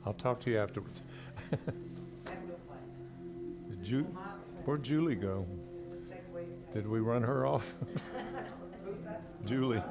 I'll talk to you afterwards. That real fast. Where'd Julie go? Take away. Did we run her off? Who's that? Julie.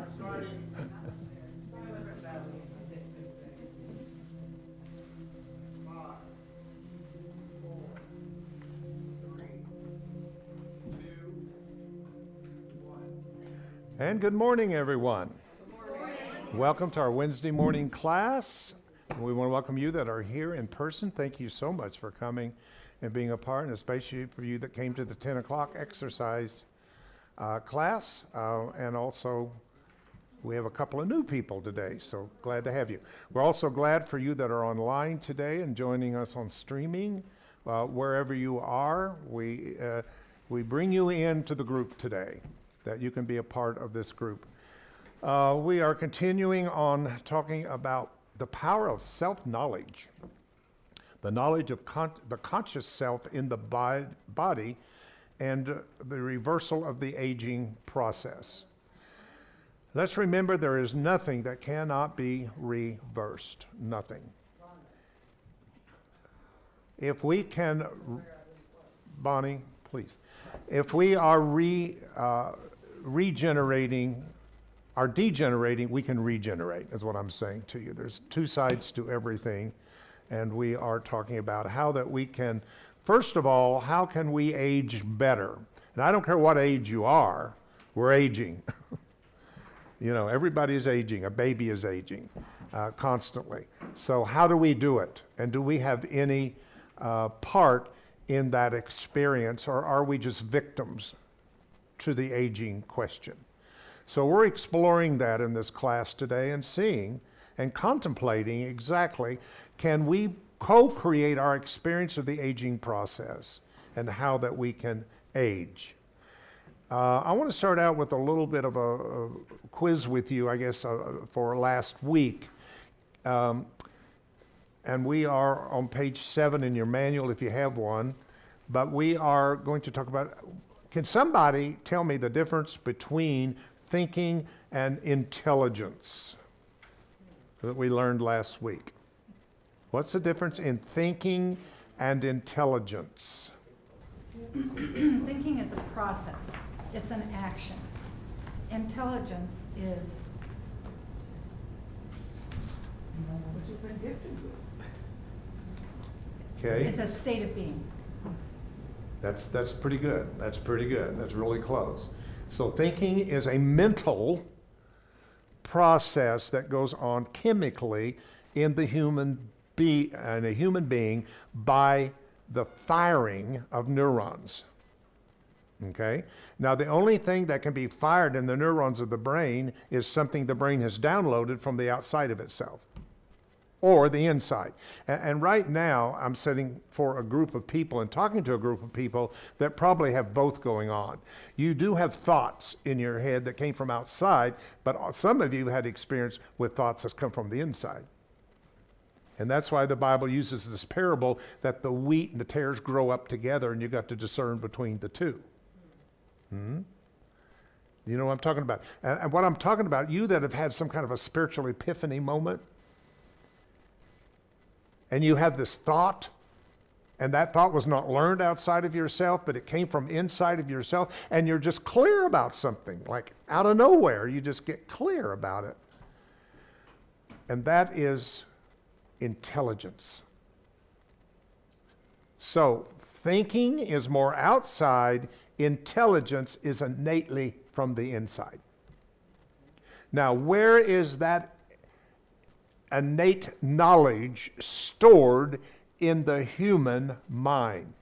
And good morning, everyone. Good morning. Welcome to our Wednesday morning class. We want to welcome you that are here in person. Thank you so much for coming and being a part, and especially for you that came to the 10 o'clock exercise class. And also, we have a couple of new people today, so glad to have you. We're also glad for you that are online today and joining us on streaming. Wherever you are, we bring you into the group today, that you can be a part of this group. We are continuing on talking about the power of self-knowledge, the knowledge of the conscious self in the body, and the reversal of the aging process. Let's remember there is nothing that cannot be reversed. Nothing. If we can, Bonnie, please. If we are regenerating, are degenerating, we can regenerate, is what I'm saying to you. There's two sides to everything, and we are talking about how that we can, first of all, how can we age better? And I don't care what age you are, we're aging. You know, everybody is aging. A baby is aging constantly. So how do we do it? And do we have any part in that experience, or are we just victims to the aging question? So we're exploring that in this class today and seeing and contemplating exactly, can we co-create our experience of the aging process and how that we can age? I want to start out with a little bit of a quiz with you, I guess, for last week. And we are on page 7 in your manual if you have one, but we are going to talk about, can somebody tell me the difference between thinking and intelligence that we learned last week? What's the difference in thinking and intelligence? Thinking is a process. It's an action. Intelligence is What you've been gifted with. Okay, a state of being. that's pretty good. That's pretty good. That's really close. So thinking is a mental process that goes on chemically in the human being by the firing of neurons. Okay? Now the only thing that can be fired in the neurons of the brain is something the brain has downloaded from the outside of itself or the inside. And right now I'm sitting for a group of people and talking to a group of people that probably have both going on. You do have thoughts in your head that came from outside, but some of you had experience with thoughts that come from the inside. And that's why the Bible uses this parable that the wheat and the tares grow up together and you got to discern between the two. You know what I'm talking about? And what I'm talking about, you that have had some kind of a spiritual epiphany moment, and you have this thought, and that thought was not learned outside of yourself, but it came from inside of yourself, and you're just clear about something, like out of nowhere, you just get clear about it. And that is intelligence. So thinking is more outside, intelligence is innately from the inside. Now, where is that innate knowledge stored in the human mind?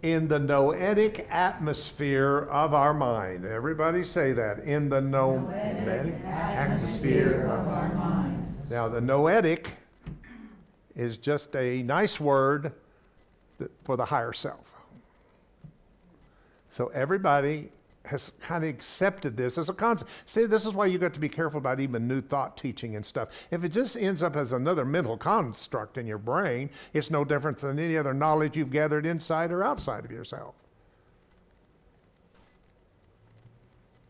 In the noetic atmosphere of our mind. Everybody say that. In the noetic atmosphere of our mind. Now, the noetic is just a nice word for the higher self. So everybody has kind of accepted this as a concept. See, this is why you got to be careful about even new thought teaching and stuff. If it just ends up as another mental construct in your brain, it's no different than any other knowledge you've gathered inside or outside of yourself.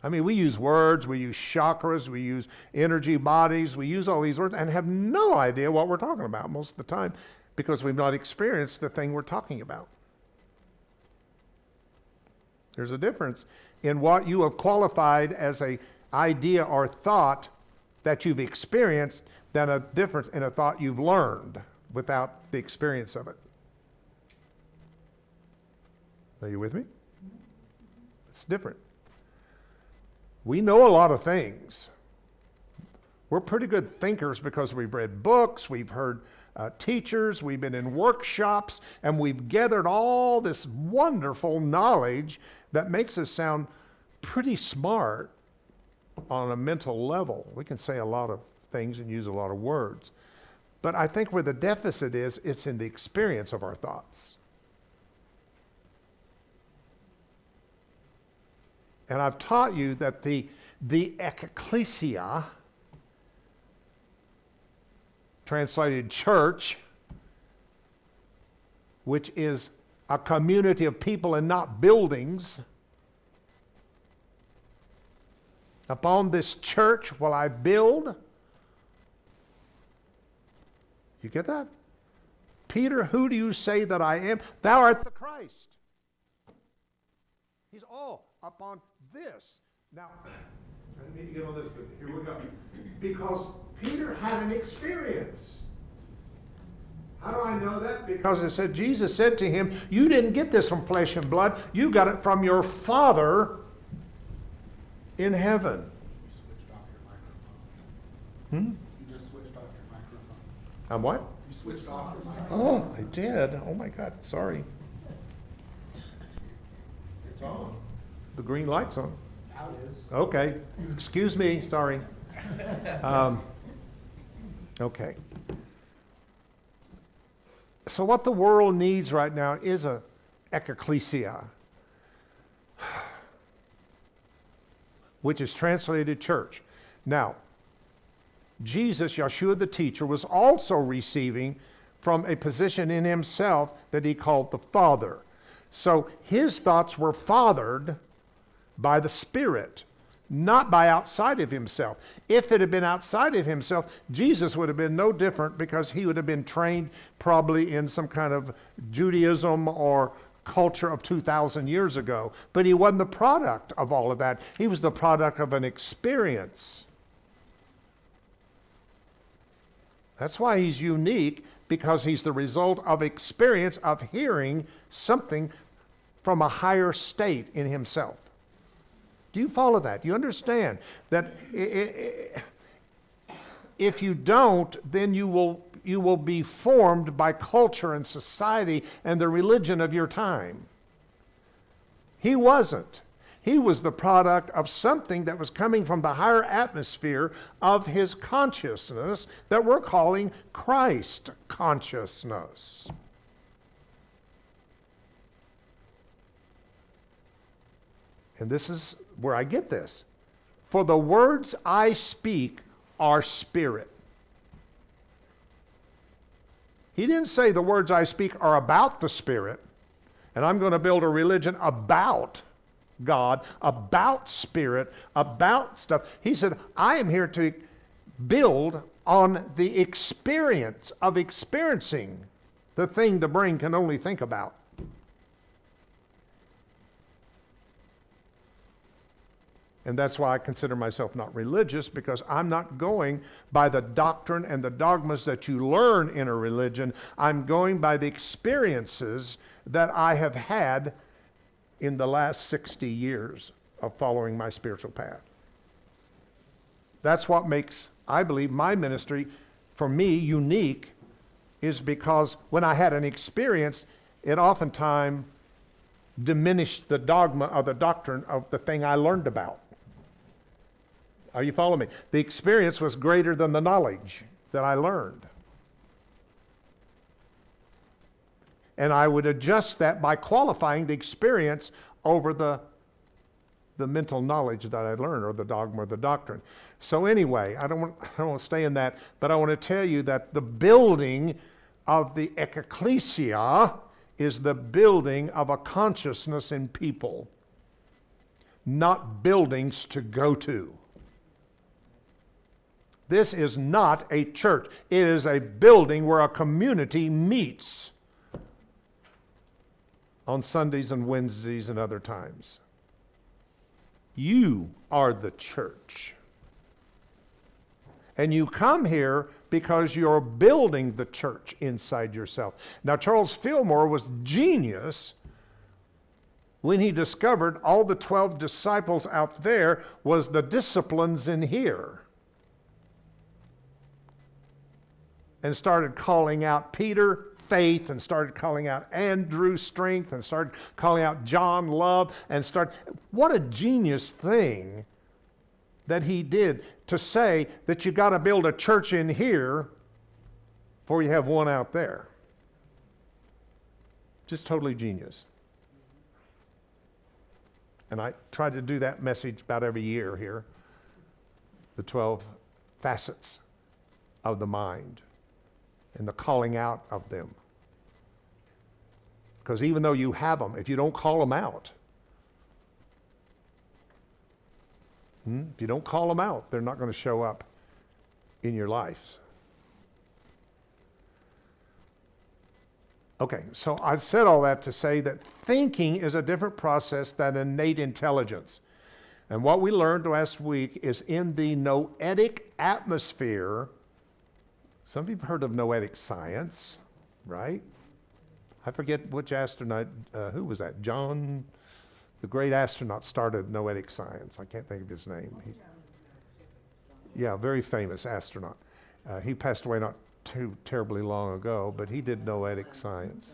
I mean, we use words, we use chakras, we use energy bodies, we use all these words and have no idea what we're talking about most of the time because we've not experienced the thing we're talking about. There's a difference in what you have qualified as an idea or thought that you've experienced than a difference in a thought you've learned without the experience of it. Are you with me? It's different. We know a lot of things. We're pretty good thinkers because we've read books, we've heard teachers, we've been in workshops, and we've gathered all this wonderful knowledge that makes us sound pretty smart on a mental level. We can say a lot of things and use a lot of words. But I think where the deficit is, it's in the experience of our thoughts. And I've taught you that the ecclesia, translated church, which is a community of people and not buildings, upon this church will I build. You get that? Peter, who do you say that I am? Thou art the Christ. He's all upon this. Now, I need to get on this, but here we go. Because Peter had an experience. How do I know that? Because it said, Jesus said to him, you didn't get this from flesh and blood. You got it from your Father in heaven. You switched off your microphone. You just switched off your microphone. I'm what? You switched off your microphone. Oh, I did. Oh my God, sorry. It's on. The green light's on. Now it is. Okay, excuse me, sorry. Okay. So what the world needs right now is a ecclesia, which is translated church. Now, Jesus, Yeshua the teacher, was also receiving from a position in himself that he called the Father. So his thoughts were fathered by the Spirit, not by outside of himself. If it had been outside of himself, Jesus would have been no different because he would have been trained probably in some kind of Judaism or culture of 2,000 years ago. But he wasn't the product of all of that. He was the product of an experience. That's why he's unique, because he's the result of experience of hearing something from a higher state in himself. Do you follow that? Do you understand that if you don't, then you will be formed by culture and society and the religion of your time? He wasn't. He was the product of something that was coming from the higher atmosphere of his consciousness that we're calling Christ consciousness. And this is where I get this. For the words I speak are spirit. He didn't say the words I speak are about the Spirit, and I'm going to build a religion about God, about Spirit, about stuff. He said, I am here to build on the experience of experiencing the thing the brain can only think about. And that's why I consider myself not religious, because I'm not going by the doctrine and the dogmas that you learn in a religion. I'm going by the experiences that I have had in the last 60 years of following my spiritual path. That's what makes, I believe, my ministry, for me, unique, is because when I had an experience, it oftentimes diminished the dogma or the doctrine of the thing I learned about. Are you following me? The experience was greater than the knowledge that I learned. And I would adjust that by qualifying the experience over the mental knowledge that I learned, or the dogma or the doctrine. So anyway, I don't want to stay in that, but I want to tell you that the building of the ecclesia is the building of a consciousness in people. not buildings to go to. This is not a church. It is a building where a community meets on Sundays and Wednesdays and other times. You are the church. And you come here because you're building the church inside yourself. Now, Charles Fillmore was genius when he discovered all the 12 disciples out there was the disciplines in here. And started calling out Peter, faith, and started calling out Andrew, strength, and started calling out John, love, and what a genius thing that he did to say that you got to build a church in here before you have one out there. Just totally genius. And I try to do that message about every year here. The 12 facets of the mind and the calling out of them. Because even though you have them, if you don't call them out, if you don't call them out, they're not going to show up in your life. Okay, so I've said all that to say that thinking is a different process than innate intelligence. And what we learned last week is in the noetic atmosphere. Some of you have heard of noetic science, right? I forget which astronaut, who was that? John, the great astronaut, started noetic science. I can't think of his name. Yeah, very famous astronaut. He passed away not too terribly long ago, but he did noetic science.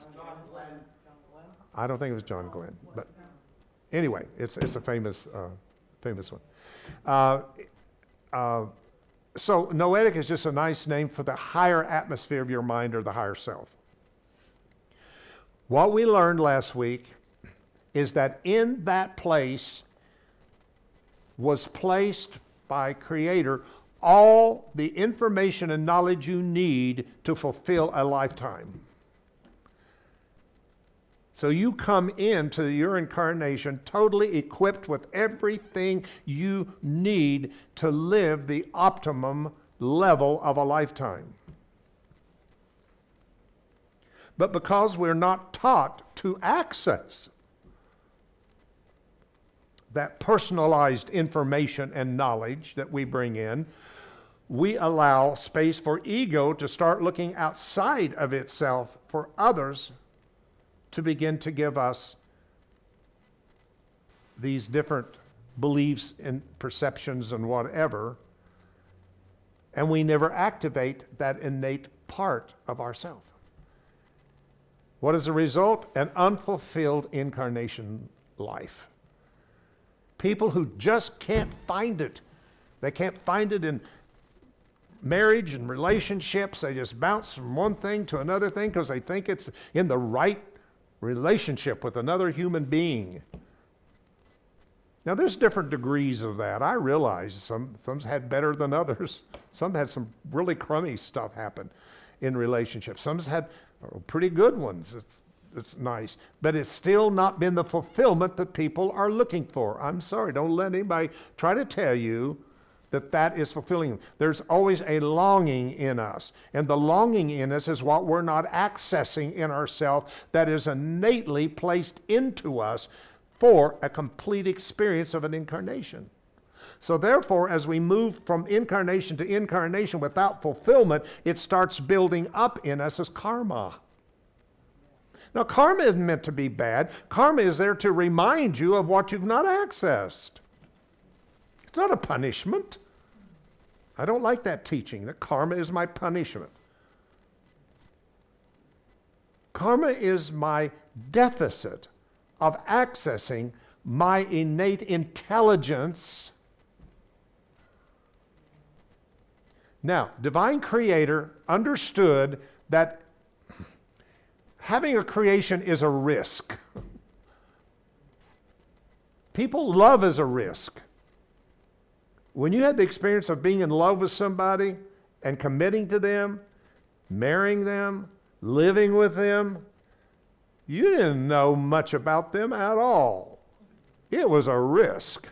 I don't think it was John Glenn, but anyway, it's a famous one. So noetic is just a nice name for the higher atmosphere of your mind or the higher self. What we learned last week is that in that place was placed by Creator all the information and knowledge you need to fulfill a lifetime. So you come into your incarnation totally equipped with everything you need to live the optimum level of a lifetime. But because we're not taught to access that personalized information and knowledge that we bring in, we allow space for ego to start looking outside of itself for others to begin to give us these different beliefs and perceptions and whatever, and we never activate that innate part of ourself. What is the result? An unfulfilled incarnation life. People who just can't find it. They can't find it in marriage and relationships. They just bounce from one thing to another thing because they think it's in the right relationship with another human being. Now there's different degrees of that. I realize some's had better than others. Some had some really crummy stuff happen in relationships. Some's had pretty good ones. It's nice. But it's still not been the fulfillment that people are looking for. I'm sorry, don't let anybody try to tell you that is fulfilling. There's always a longing in us. And the longing in us is what we're not accessing in ourselves that is innately placed into us for a complete experience of an incarnation. So therefore, as we move from incarnation to incarnation without fulfillment, it starts building up in us as karma. Now, karma isn't meant to be bad. Karma is there to remind you of what you've not accessed. It's not a punishment. I don't like that teaching, that karma is my punishment. Karma is my deficit of accessing my innate intelligence. Now, divine creator understood that having a creation is a risk. People love as a risk. When you had the experience of being in love with somebody and committing to them, marrying them, living with them, you didn't know much about them at all. It was a risk.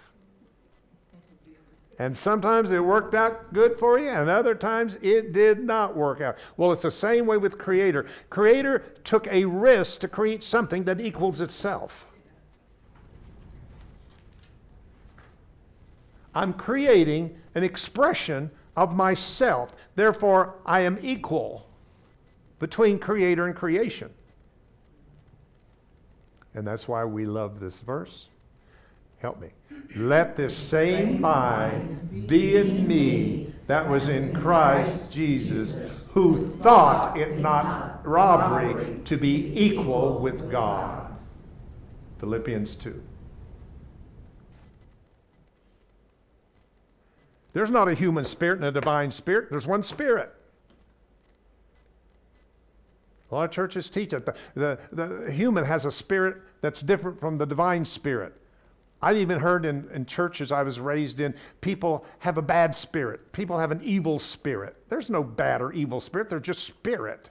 And sometimes it worked out good for you, and other times it did not work out. Well, it's the same way with Creator. Creator took a risk to create something that equals itself. I'm creating an expression of myself. Therefore, I am equal between Creator and creation. And that's why we love this verse. Help me. Let this same mind be in me that was in Christ Jesus, who thought it not robbery to be equal with God. Philippians 2. There's not a human spirit and a divine spirit. There's one spirit. A lot of churches teach it. The human has a spirit that's different from the divine spirit. I've even heard in churches I was raised in, people have a bad spirit. People have an evil spirit. There's no bad or evil spirit. They're just spirit.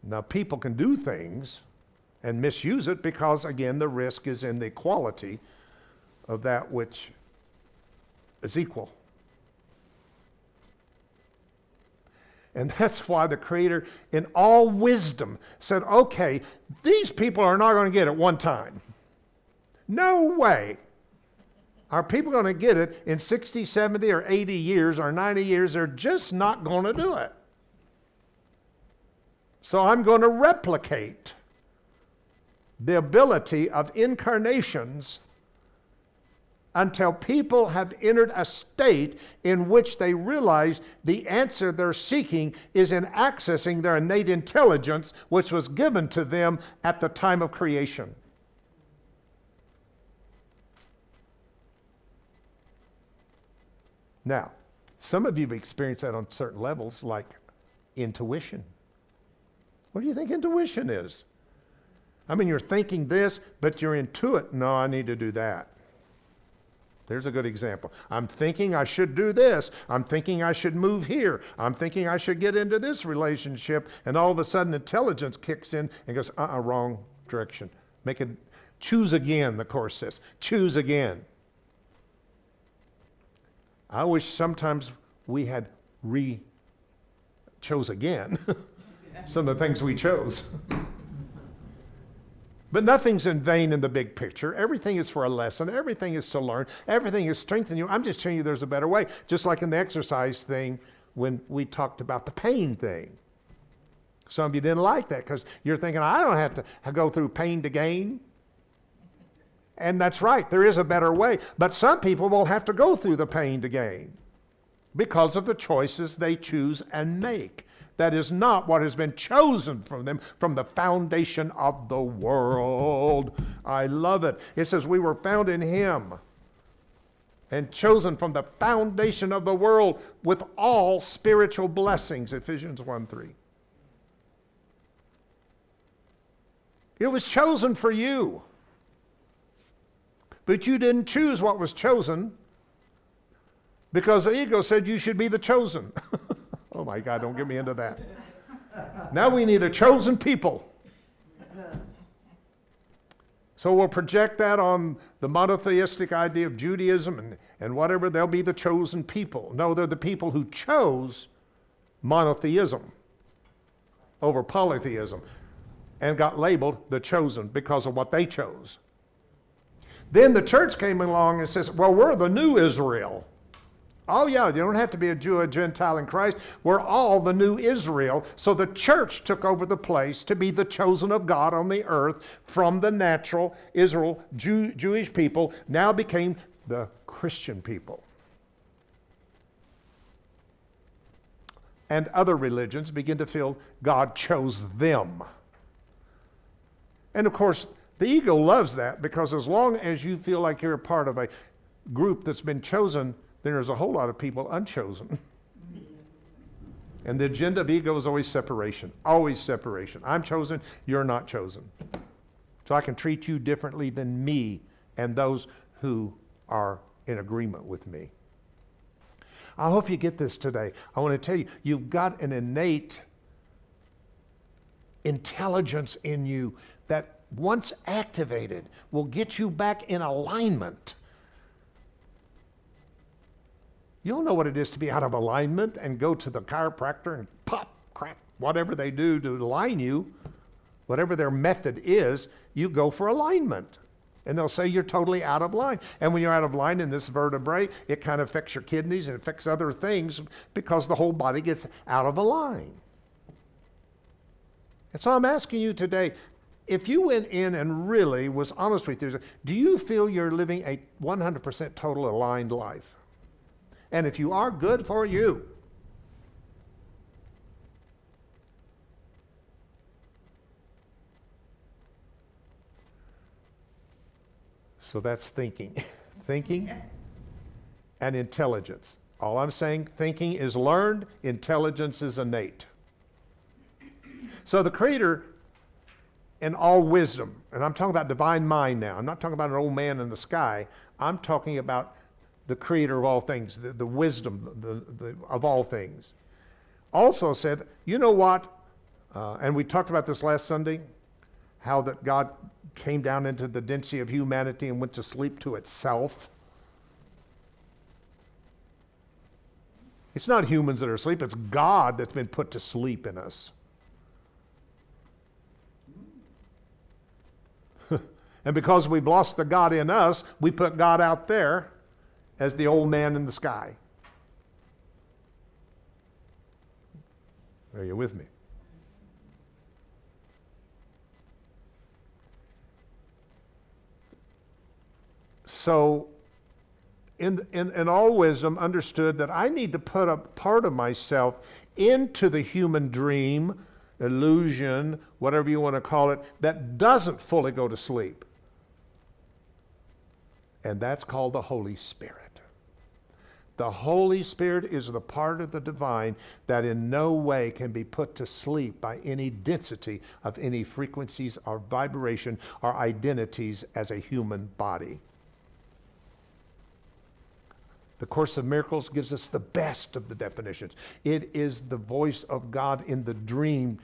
Now, people can do things and misuse it because, again, the risk is in the quality of that which is equal. And that's why the Creator, in all wisdom, said, okay, these people are not going to get it one time. No way. Are people going to get it in 60, 70, or 80 years, or 90 years? They're just not going to do it. So I'm going to replicate the ability of incarnations until people have entered a state in which they realize the answer they're seeking is in accessing their innate intelligence, which was given to them at the time of creation. Now, some of you have experienced that on certain levels, like intuition. What do you think intuition is? I mean, you're thinking this, but you're intuit. No, I need to do that. There's a good example. I'm thinking I should do this. I'm thinking I should move here. I'm thinking I should get into this relationship. And all of a sudden intelligence kicks in and goes, wrong direction. Choose again, the Course says. Choose again. I wish sometimes we had chose again some of the things we chose. But nothing's in vain in the big picture. Everything is for a lesson. Everything is to learn. Everything is strengthening you. I'm just telling you there's a better way. Just like in the exercise thing when we talked about the pain thing. Some of you didn't like that because you're thinking, I don't have to go through pain to gain. And that's right. There is a better way. But some people will have to go through the pain to gain because of the choices they choose and make. That is not what has been chosen from them from the foundation of the world. I love it. It says we were found in Him and chosen from the foundation of the world with all spiritual blessings, Ephesians 1:3. It was chosen for you. But you didn't choose what was chosen because the ego said you should be the chosen. Oh my God, don't get me into that. Now we need a chosen people. So we'll project that on the monotheistic idea of Judaism and whatever. They'll be the chosen people. No, they're the people who chose monotheism over polytheism and got labeled the chosen because of what they chose. Then the church came along and says, well, we're the new Israel. Oh yeah, you don't have to be a Jew or a Gentile in Christ. We're all the new Israel. So the church took over the place to be the chosen of God on the earth from the natural Israel, Jewish people, now became the Christian people. And other religions begin to feel God chose them. And of course, the ego loves that because as long as you feel like you're a part of a group that's been chosen, then there's a whole lot of people unchosen. And the agenda of ego is always separation. Always separation. I'm chosen, you're not chosen. So I can treat you differently than me and those who are in agreement with me. I hope you get this today. I want to tell you, you've got an innate intelligence in you that once activated will get you back in alignment. You'll know what it is to be out of alignment and go to the chiropractor and pop, crap, whatever they do to align you, whatever their method is, you go for alignment. And they'll say you're totally out of line. And when you're out of line in this vertebrae, it kind of affects your kidneys and affects other things because the whole body gets out of a line. And so I'm asking you today, if you went in and really was honest with you, do you feel you're living a 100% total aligned life? And if you are, good for you. So that's thinking. Thinking and intelligence. All I'm saying, thinking is learned, intelligence is innate. So the Creator in all wisdom, and I'm talking about divine mind now. I'm not talking about an old man in the sky. I'm talking about the Creator of all things, the wisdom of all things. Also said, you know what? And we talked about this last Sunday, how that God came down into the density of humanity and went to sleep to itself. It's not humans that are asleep, it's God that's been put to sleep in us. And because we've lost the God in us, we put God out there as the old man in the sky. Are you with me? So, in all wisdom, understood that I need to put a part of myself into the human dream, illusion, whatever you want to call it, that doesn't fully go to sleep. And that's called the Holy Spirit. The Holy Spirit is the part of the divine that in no way can be put to sleep by any density of any frequencies or vibration or identities as a human body. The Course of Miracles gives us the best of the definitions. It is the voice of God in the dream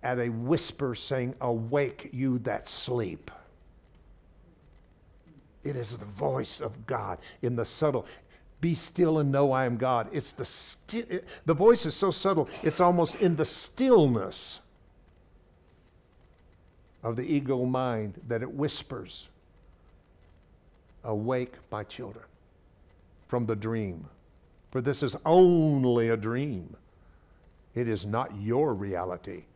at a whisper saying, "Awake, you that sleep." It is the voice of God in the subtle. Be still and know I am God. It's the voice is so subtle, it's almost in the stillness of the ego mind that it whispers, "Awake, my children, from the dream. For this is only a dream. It is not your reality.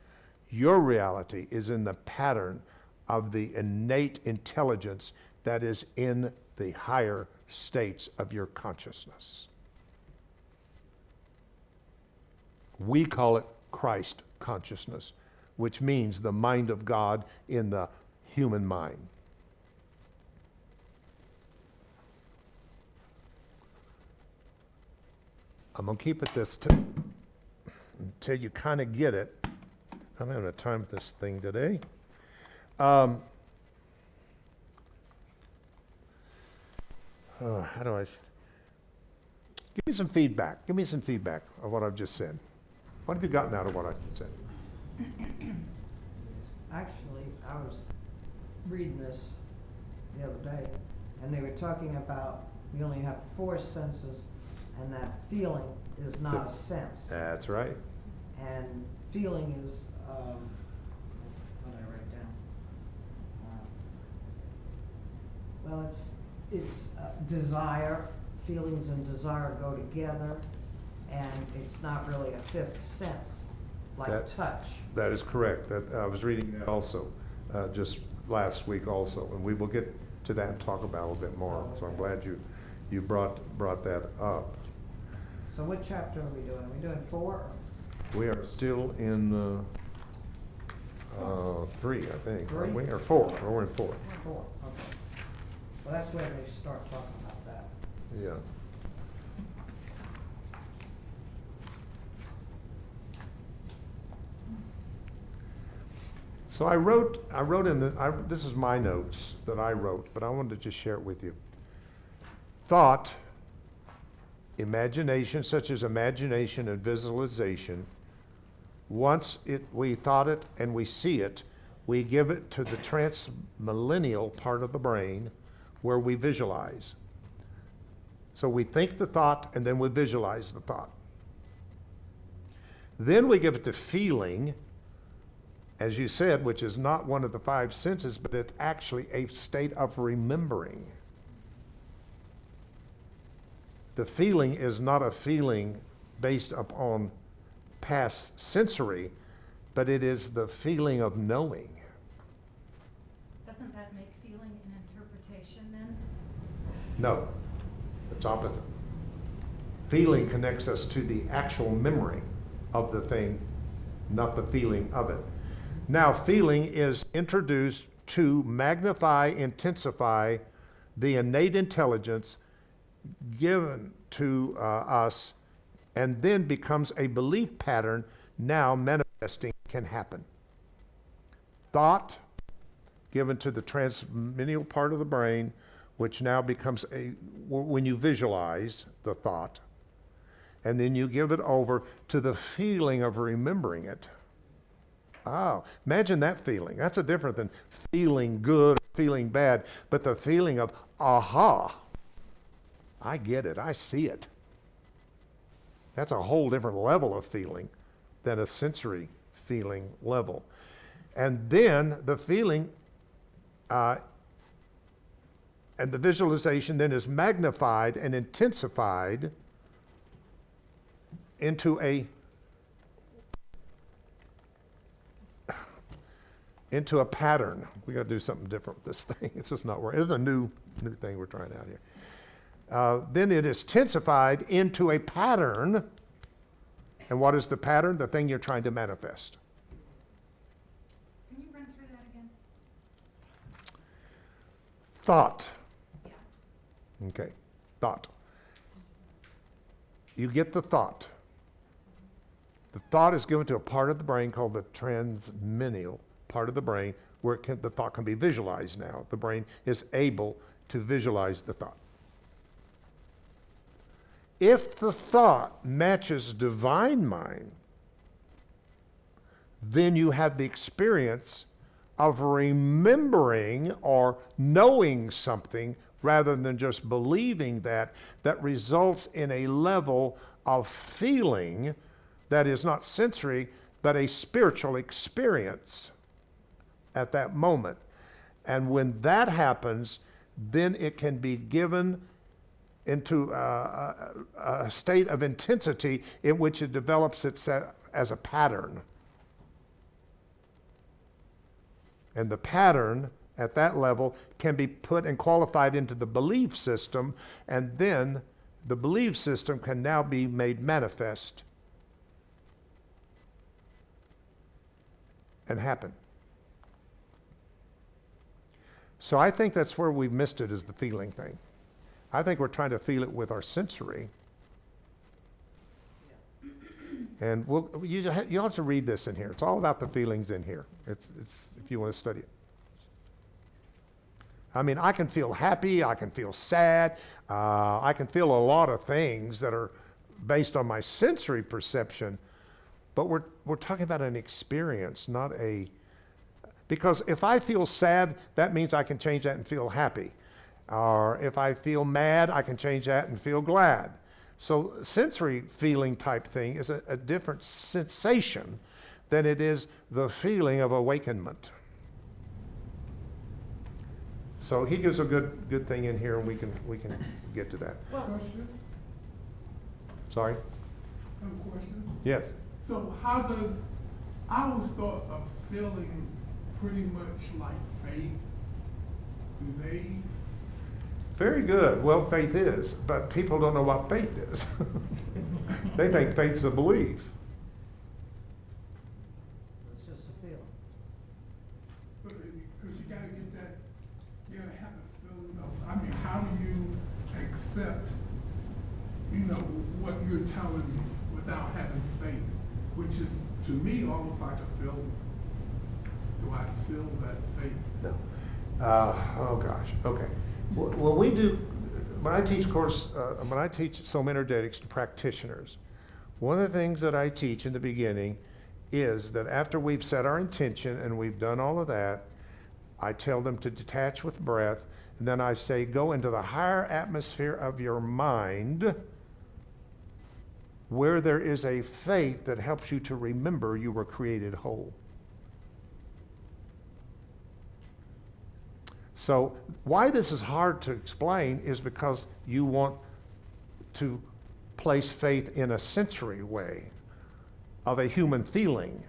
Your reality is in the pattern of the innate intelligence that is in the higher states of your consciousness." We call it Christ consciousness, which means the mind of God in the human mind. I'm going to keep it this until you kind of get it. I'm having a time with this thing today. How do I... Give me some feedback. Give me some feedback of what I've just said. What have you gotten out of what I just said? Actually, I was reading this the other day, and they were talking about we only have 4 senses, and that feeling is not a sense. That's right. And feeling is, what did I write down? Well, it's desire. Feelings and desire go together, and it's not really a 5th sense, like touch. That is correct. I was reading that also, just last week also, and we will get to that and talk about it a little bit more. So I'm glad you brought that up. So what chapter are we doing? Are we doing 4? We are still in 3, I think. 3? Aren't we? Or 4. We're in 4. 4, okay. Well, that's where they start talking about that. Yeah. So I wrote this is my notes that I wrote, but I wanted to just share it with you. Thought, imagination, such as imagination and visualization, Once we thought it and we see it, we give it to the transmillennial part of the brain where we visualize. So we think the thought and then we visualize the thought. Then we give it to feeling, as you said, which is not one of the five senses, but it's actually a state of remembering. The feeling is not a feeling based upon past sensory, but it is the feeling of knowing. Doesn't that make feeling an interpretation then? No, it's opposite. Feeling connects us to the actual memory of the thing, not the feeling of it. Now, feeling is introduced to magnify, intensify the innate intelligence given to us, and then becomes a belief pattern now manifesting can happen. Thought given to the transmillennial part of the brain, which now becomes when you visualize the thought, and then you give it over to the feeling of remembering it. Oh, imagine that feeling. That's a different than feeling good or feeling bad, but the feeling of, aha, I get it, I see it. That's a whole different level of feeling than a sensory feeling level. And then the feeling and the visualization then is magnified and intensified into a pattern. We got to do something different with this thing. It's just not working. It's a new thing we're trying out here. Then it is tensified into a pattern. And what is the pattern? The thing you're trying to manifest. Can you run through that again? Thought. Yeah. Okay, thought. You get the thought. The thought is given to a part of the brain called the transmillennial part of the brain where the thought can be visualized now. The brain is able to visualize the thought. If the thought matches divine mind, then you have the experience of remembering or knowing something rather than just believing that results in a level of feeling that is not sensory, but a spiritual experience at that moment. And when that happens, then it can be given into a state of intensity in which it develops itself as a pattern. And the pattern at that level can be put and qualified into the belief system, and then the belief system can now be made manifest and happen. So I think that's where we've missed it, is the feeling thing. I think we're trying to feel it with our sensory. And you have to read this in here. It's all about the feelings in here. It's if you want to study it. I mean, I can feel happy, I can feel sad, I can feel a lot of things that are based on my sensory perception, but we're talking about an experience, not a, because if I feel sad, that means I can change that and feel happy. Or if I feel mad, I can change that and feel glad. So sensory feeling type thing is a different sensation than it is the feeling of awakenment. So he gives a good thing in here, and we can get to that. Well, Question? Sorry? I have a question. Yes. So how does, I always thought of feeling pretty much like faith. Do they? Very good. Well, faith is, but people don't know what faith is. They think faith is a belief. It's just a feeling. Because you gotta get that, you gotta have a feeling of, I mean, how do you accept, what you're telling me without having faith? Which is, to me, almost like a feeling. Do I feel that faith? No. Oh gosh. Okay. Well, when I teach Soul Energetics to practitioners, one of the things that I teach in the beginning is that after we've set our intention and we've done all of that, I tell them to detach with breath, and then I say, go into the higher atmosphere of your mind where there is a faith that helps you to remember you were created whole. So why this is hard to explain is because you want to place faith in a sensory way of a human feeling.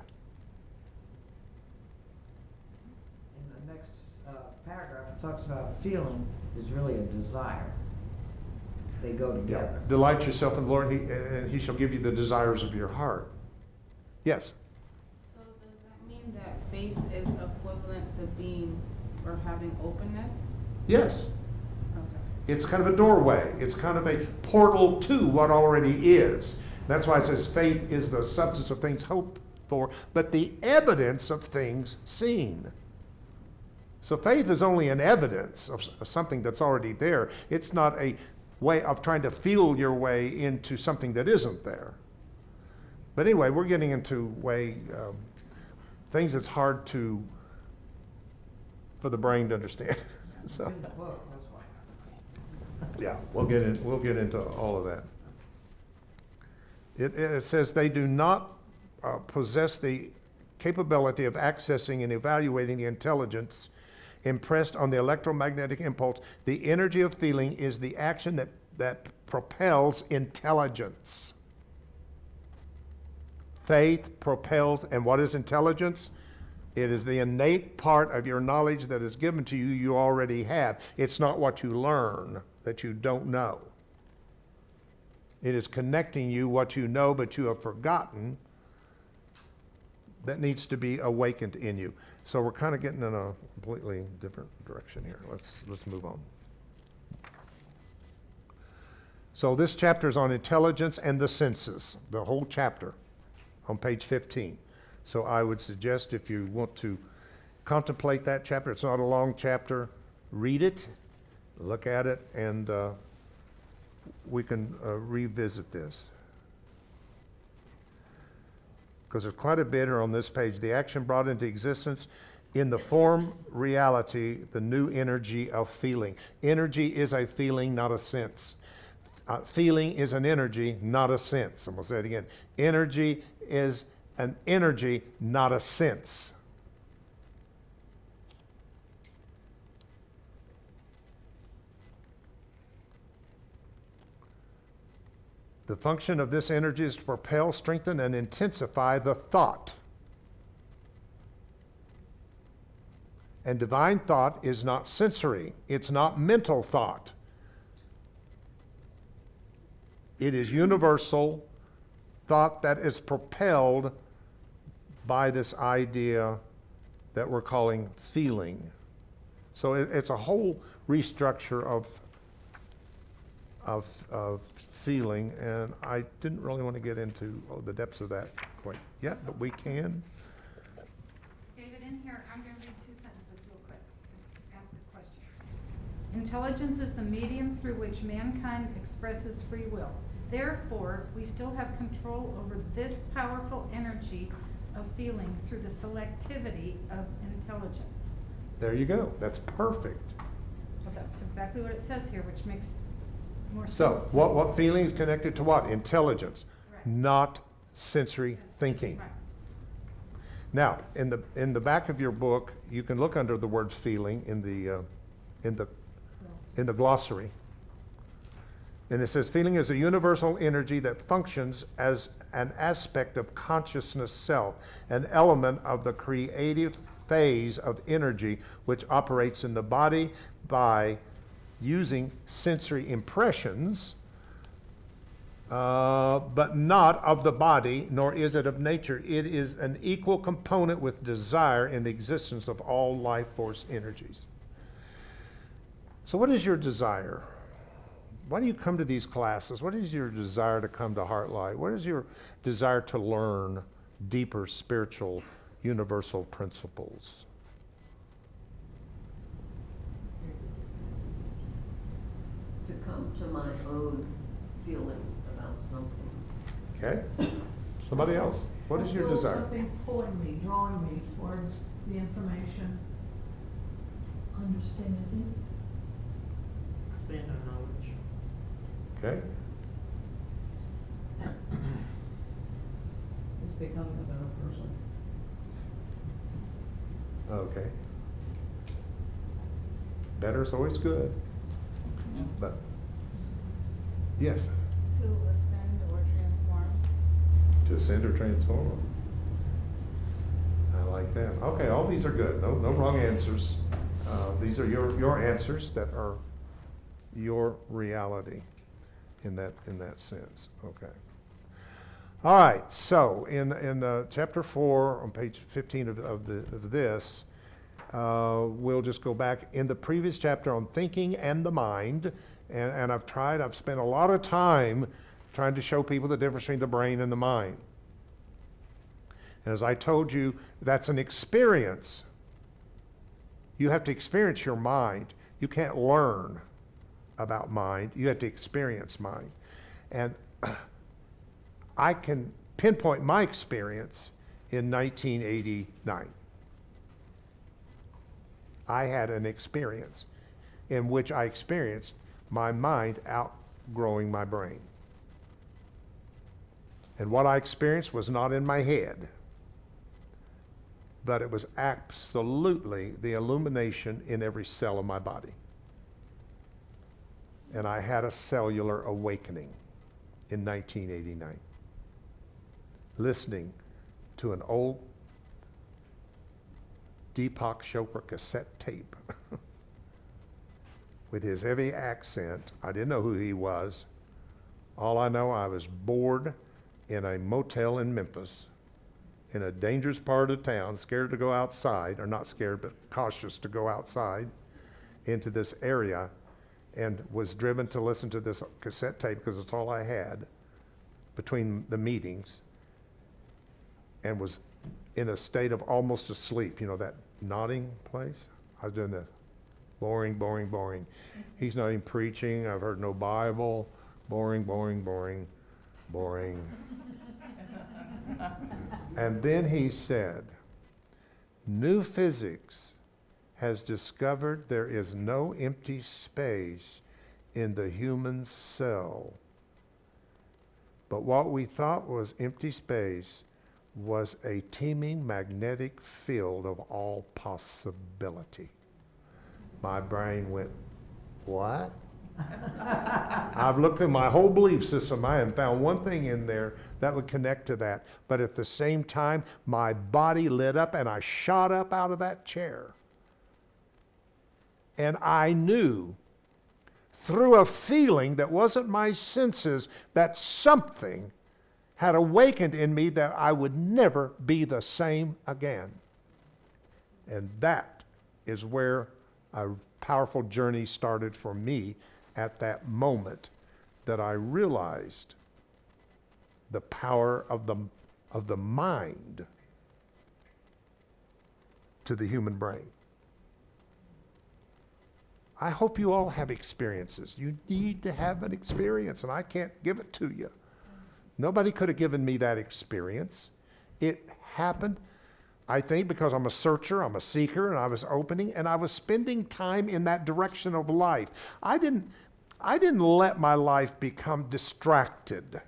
In the next paragraph, it talks about feeling is really a desire. They go together. Delight yourself in the Lord, and he shall give you the desires of your heart. Yes? So does that mean that faith is equivalent to being or having openness? Yes. Okay. It's kind of a doorway. It's kind of a portal to what already is. That's why it says faith is the substance of things hoped for, but the evidence of things seen. So faith is only an evidence of something that's already there. It's not a way of trying to feel your way into something that isn't there. But anyway, we're getting into things that's hard for the brain to understand. It's So, in the book, that's why. yeah, we'll get into all of that. It says they do not possess the capability of accessing and evaluating the intelligence impressed on the electromagnetic impulse. The energy of feeling is the action that propels intelligence. Faith propels, and what is intelligence? It is the innate part of your knowledge that is given to you, you already have. It's not what you learn that you don't know. It is connecting you what you know but you have forgotten that needs to be awakened in you. So we're kind of getting in a completely different direction here. Let's move on. So this chapter is on intelligence and the senses, the whole chapter on page 15. So I would suggest if you want to contemplate that chapter, it's not a long chapter, read it, look at it, and we can revisit this. Because there's quite a bit here on this page. The action brought into existence in the form, reality, the new energy of feeling. Energy is a feeling, not a sense. Feeling is an energy, not a sense. I'm going to say it again. Energy is an energy, not a sense. The function of this energy is to propel, strengthen, and intensify the thought. And divine thought is not sensory. It's not mental thought. It is universal thought that is propelled by this idea that we're calling feeling. So it's a whole restructure of feeling, and I didn't really want to get into the depths of that quite yet, but we can. David, in here, I'm going to read 2 sentences real quick. Ask a question. Intelligence is the medium through which mankind expresses free will. Therefore, we still have control over this powerful energy of feeling through the selectivity of intelligence. There you go. That's perfect. Well, that's exactly what it says here, which makes more So, sense to what, me. what feeling is connected to what? Intelligence, Right. not sensory thinking. Right. Now, in the back of your book, you can look under the word feeling in the glossary. And it says, feeling is a universal energy that functions as an aspect of consciousness self, an element of the creative phase of energy which operates in the body by using sensory impressions, but not of the body, nor is it of nature. It is an equal component with desire in the existence of all life force energies. So what is your desire? Why do you come to these classes? What is your desire to come to HeartLight? What is your desire to learn deeper spiritual universal principles? To come to my own feeling about something. Okay? Somebody else? What is your I feel desire? something pulling me, drawing me towards the information. Understanding. Expand our knowledge. Okay. Just becoming a better person. Okay. Better is always good. But, yes, To ascend or transform. to ascend or transform. I like that. Okay, all these are good. No wrong answers. These are your answers that are your reality in that sense. Okay. All right. So in chapter 4 on page 15 of this, we'll just go back in the previous chapter on thinking and the mind, and I've spent a lot of time trying to show people the difference between the brain and the mind. And as I told you, that's an experience. You have to experience your mind. You can't learn about mind. You have to experience mind. And I can pinpoint my experience in 1989. I had an experience in which I experienced my mind outgrowing my brain. And what I experienced was not in my head, but it was absolutely the illumination in every cell of my body. And I had a cellular awakening in 1989, listening to an old Deepak Chopra cassette tape with his heavy accent. I didn't know who he was. All I know, I was bored in a motel in Memphis, in a dangerous part of town, scared to go outside, or not scared, but cautious to go outside into this area, and was driven to listen to this cassette tape because it's all I had between the meetings, and was in a state of almost asleep. You know, that nodding place? I was doing this. Boring, boring, boring. He's not even preaching. I've heard no Bible. Boring, boring, boring, boring. And then he said, new physics has discovered there is no empty space in the human cell. But what we thought was empty space was a teeming magnetic field of all possibility. My brain went, what? I've looked through my whole belief system. I haven't found one thing in there that would connect to that. But at the same time, my body lit up and I shot up out of that chair. And I knew through a feeling that wasn't my senses that something had awakened in me that I would never be the same again. And that is where a powerful journey started for me at that moment, that I realized the power of the mind to the human brain. I hope you all have experiences. You need to have an experience, and I can't give it to you. Nobody could have given me that experience. It happened, I think, because I'm a searcher, I'm a seeker, and I was opening, and I was spending time in that direction of life. I didn't let my life become distracted.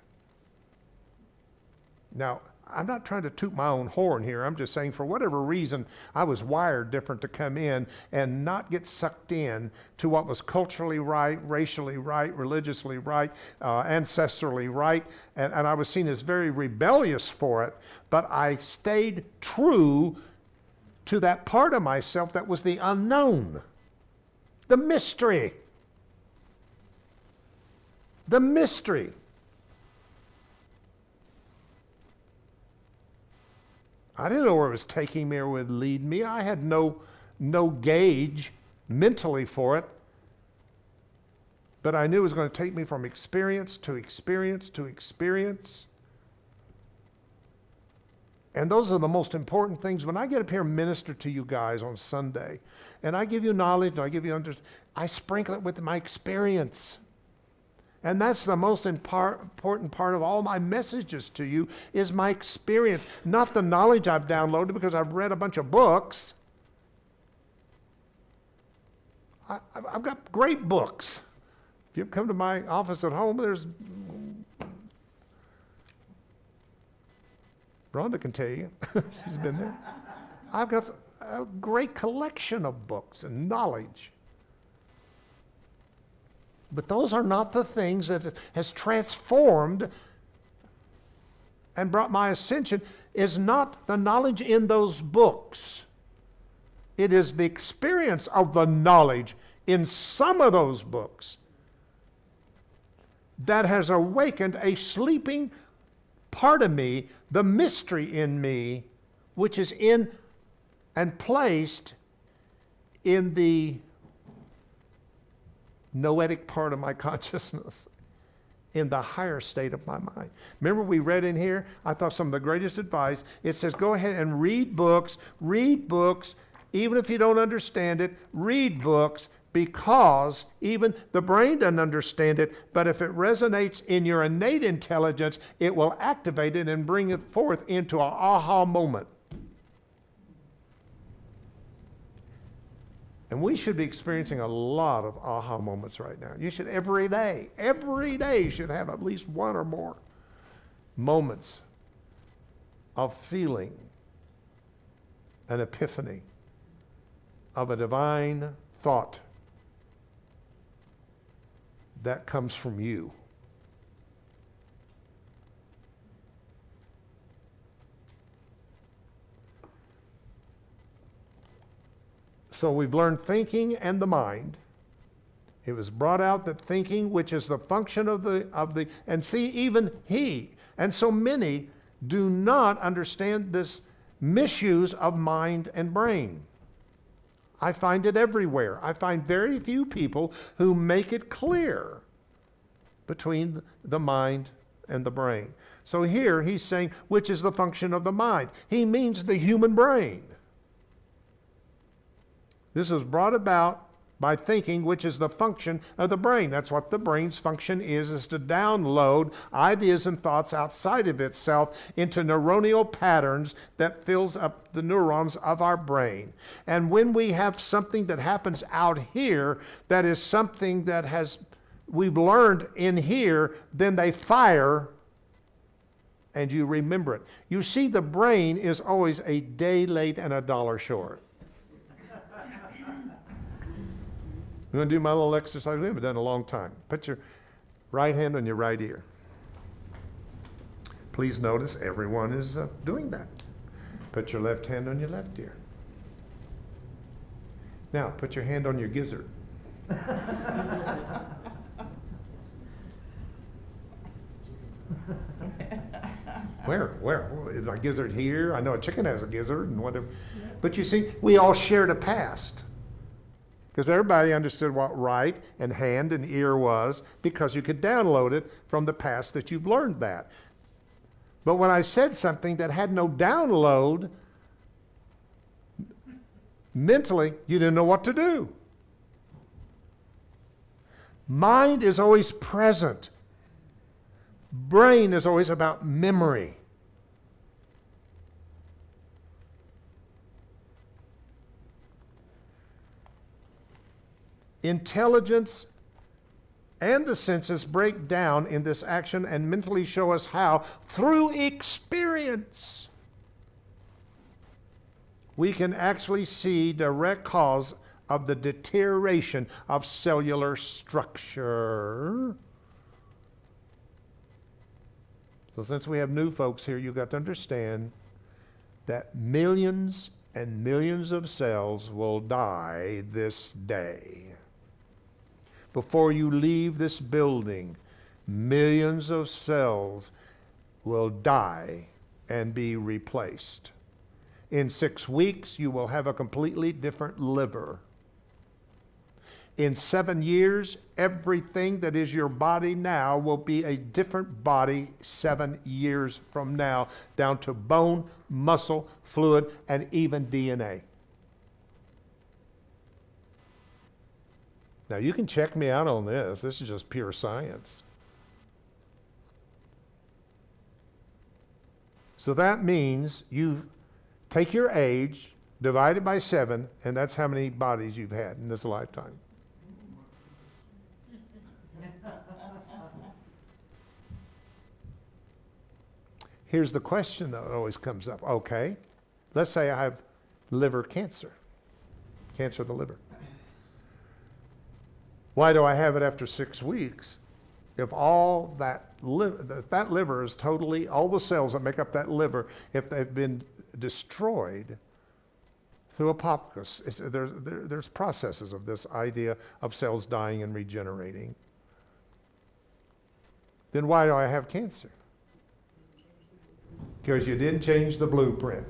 Now, I'm not trying to toot my own horn here. I'm just saying, for whatever reason, I was wired different to come in and not get sucked in to what was culturally right, racially right, religiously right, ancestrally right, and I was seen as very rebellious for it, but I stayed true to that part of myself that was the unknown, the mystery. The mystery. I didn't know where it was taking me or would lead me. I had no gauge mentally for it. But I knew it was going to take me from experience to experience to experience. And those are the most important things. When I get up here and minister to you guys on Sunday, and I give you knowledge, and I give you I sprinkle it with my experience. And that's the most important part of all my messages to you is my experience, not the knowledge I've downloaded because I've read a bunch of books. I've got great books. If you come to my office at home, there's Rhonda can tell you. She's been there. I've got a great collection of books and knowledge. But those are not the things that has transformed and brought my ascension, is not the knowledge in those books. It is the experience of the knowledge in some of those books that has awakened a sleeping part of me, the mystery in me, which is in and placed in the noetic part of my consciousness, in the higher state of my mind. Remember we read in here, I thought some of the greatest advice, it says go ahead and read books, even if you don't understand it, read books, because even the brain doesn't understand it, but if it resonates in your innate intelligence, it will activate it and bring it forth into an aha moment. And we should be experiencing a lot of aha moments right now. You should every day you should have at least one or more moments of feeling an epiphany of a divine thought that comes from you. So we've learned thinking and the mind. It was brought out that thinking, which is the function of the, and see, even he, and so many do not understand this misuse of mind and brain. I find it everywhere. I find very few people who make it clear between the mind and the brain. So here he's saying, which is the function of the mind. He means the human brain. This is brought about by thinking, which is the function of the brain. That's what the brain's function is to download ideas and thoughts outside of itself into neuronal patterns that fills up the neurons of our brain. And when we have something that happens out here, that is something that we've learned in here, then they fire and you remember it. You see, the brain is always a day late and a dollar short. I'm going to do my little exercise. We haven't done it in a long time. Put your right hand on your right ear. Please notice everyone is doing that. Put your left hand on your left ear. Now, put your hand on your gizzard. Where? Is my gizzard here? I know a chicken has a gizzard and whatever. But you see, we all shared a past. Because everybody understood what right and hand and ear was because you could download it from the past that you've learned that. But when I said something that had no download, mentally, you didn't know what to do. Mind is always present. Brain is always about memory. Intelligence and the senses break down in this action and mentally show us how, through experience, we can actually see direct cause of the deterioration of cellular structure. So since we have new folks here, you've got to understand that millions and millions of cells will die this day. Before you leave this building, millions of cells will die and be replaced. In 6 weeks, you will have a completely different liver. In 7 years, everything that is your body now will be a different body 7 years from now, down to bone, muscle, fluid, and even DNA. Now, you can check me out on this. This is just pure science. So that means you take your age, divide it by 7, and that's how many bodies you've had in this lifetime. Here's the question that always comes up. Okay, let's say I have liver cancer of the liver. Why do I have it after 6 weeks if all that liver is totally, all the cells that make up that liver, if they've been destroyed through apoptosis? There's processes of this idea of cells dying and regenerating. Then why do I have cancer? Because you didn't change the blueprint.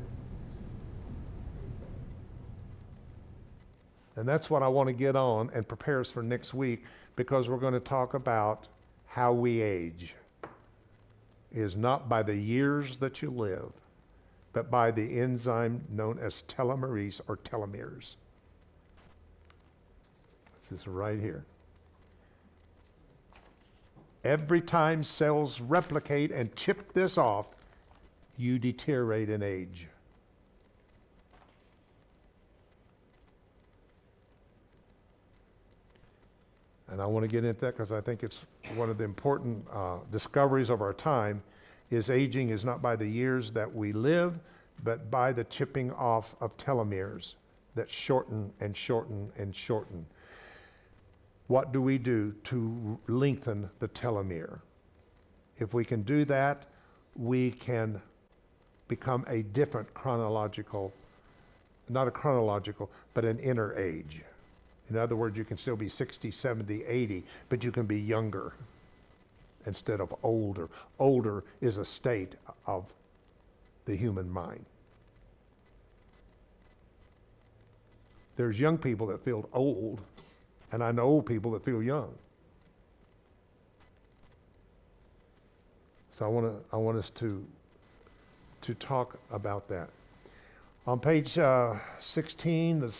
And that's what I want to get on and prepare us for next week, because we're going to talk about how we age. It is not by the years that you live, but by the enzyme known as telomerase or telomeres. This is right here. Every time cells replicate and chip this off, you deteriorate in age. And I want to get into that because I think it's one of the important discoveries of our time, is aging is not by the years that we live, but by the chipping off of telomeres that shorten and shorten and shorten. What do we do to lengthen the telomere? If we can do that, we can become a different chronological, not a chronological, but an inner age. In other words, you can still be 60, 70, 80, but you can be younger instead of older. Older is a state of the human mind. There's young people that feel old, and I know old people that feel young. So I want us to talk about that. On page 16, the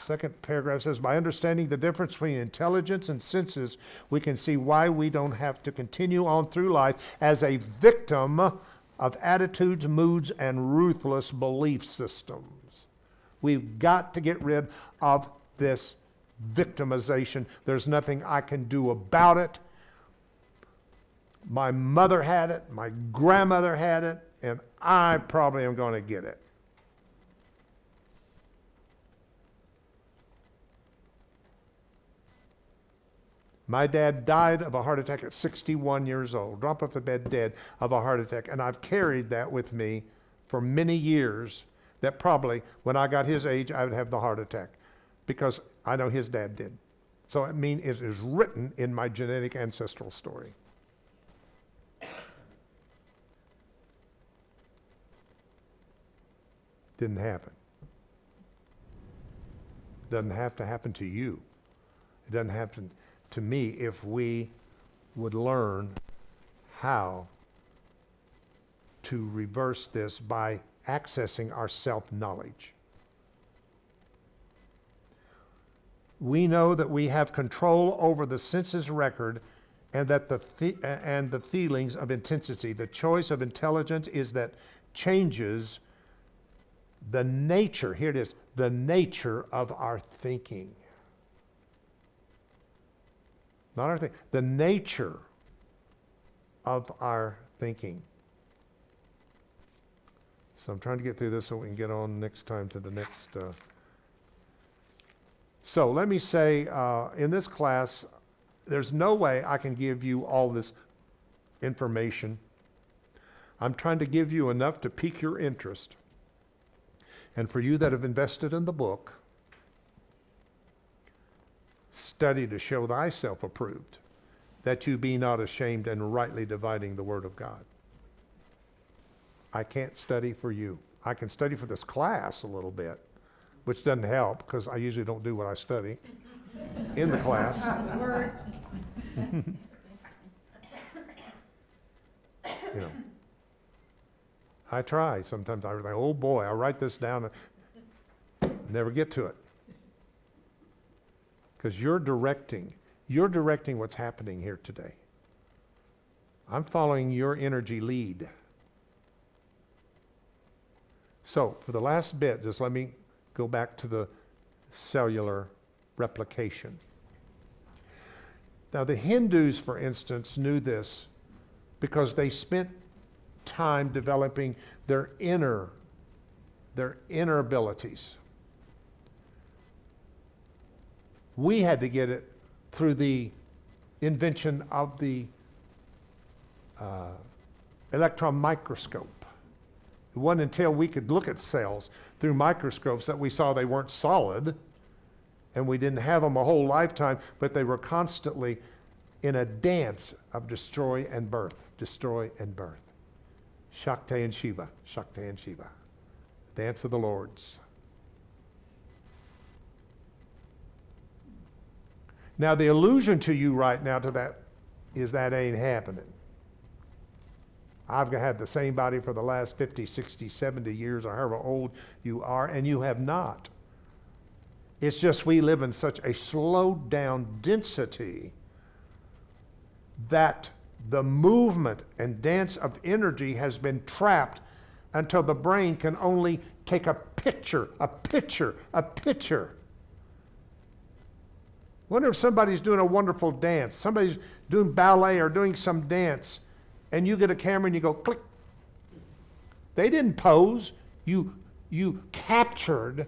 second paragraph says, by understanding the difference between intelligence and senses, we can see why we don't have to continue on through life as a victim of attitudes, moods, and ruthless belief systems. We've got to get rid of this victimization. There's nothing I can do about it. My mother had it, my grandmother had it, and I probably am going to get it. My dad died of a heart attack at 61 years old, dropped off the bed dead of a heart attack, and I've carried that with me for many years, that probably when I got his age, I would have the heart attack, because I know his dad did. So it is written in my genetic ancestral story. Didn't happen. Doesn't have to happen to you. It doesn't happen to me if we would learn how to reverse this by accessing our self-knowledge. We know that we have control over the senses record, and that the feelings of intensity. The choice of intelligence is that changes the nature, here it is, the nature of our thinking. Not our thinking, the nature of our thinking. So I'm trying to get through this so we can get on next time to the next. So let me say, in this class, there's no way I can give you all this information. I'm trying to give you enough to pique your interest. And for you that have invested in the book, study to show thyself approved, that you be not ashamed, and rightly dividing the word of God. I can't study for you. I can study for this class a little bit, which doesn't help because I usually don't do what I study in the class. Word. You know, I try. Sometimes I think, oh boy, I write this down and never get to it. Because you're directing what's happening here today. I'm following your energy lead. So for the last bit, just let me go back to the cellular replication. Now the Hindus, for instance, knew this because they spent time developing their inner abilities. We had to get it through the invention of the electron microscope. It wasn't until we could look at cells through microscopes that we saw they weren't solid, and we didn't have them a whole lifetime, but they were constantly in a dance of destroy and birth, destroy and birth. Shakti and Shiva, Shakti and Shiva. Dance of the Lords. Now the illusion to you right now to that is that ain't happening. I've had the same body for the last 50, 60, 70 years, or however old you are, and you have not. It's just we live in such a slowed down density that the movement and dance of energy has been trapped until the brain can only take a picture. Wonder if somebody's doing a wonderful dance, somebody's doing ballet or doing some dance, and you get a camera and you go click. They didn't pose. You captured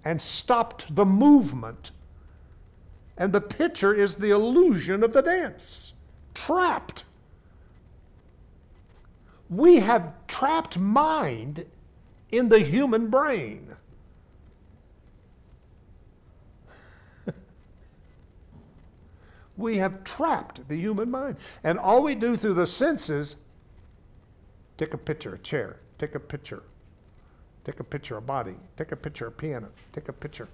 and stopped the movement. And the picture is the illusion of the dance. Trapped. We have trapped mind in the human brain. We have trapped the human mind. And all we do through the senses, take a picture, a chair, take a picture of body, take a picture of piano, take a picture.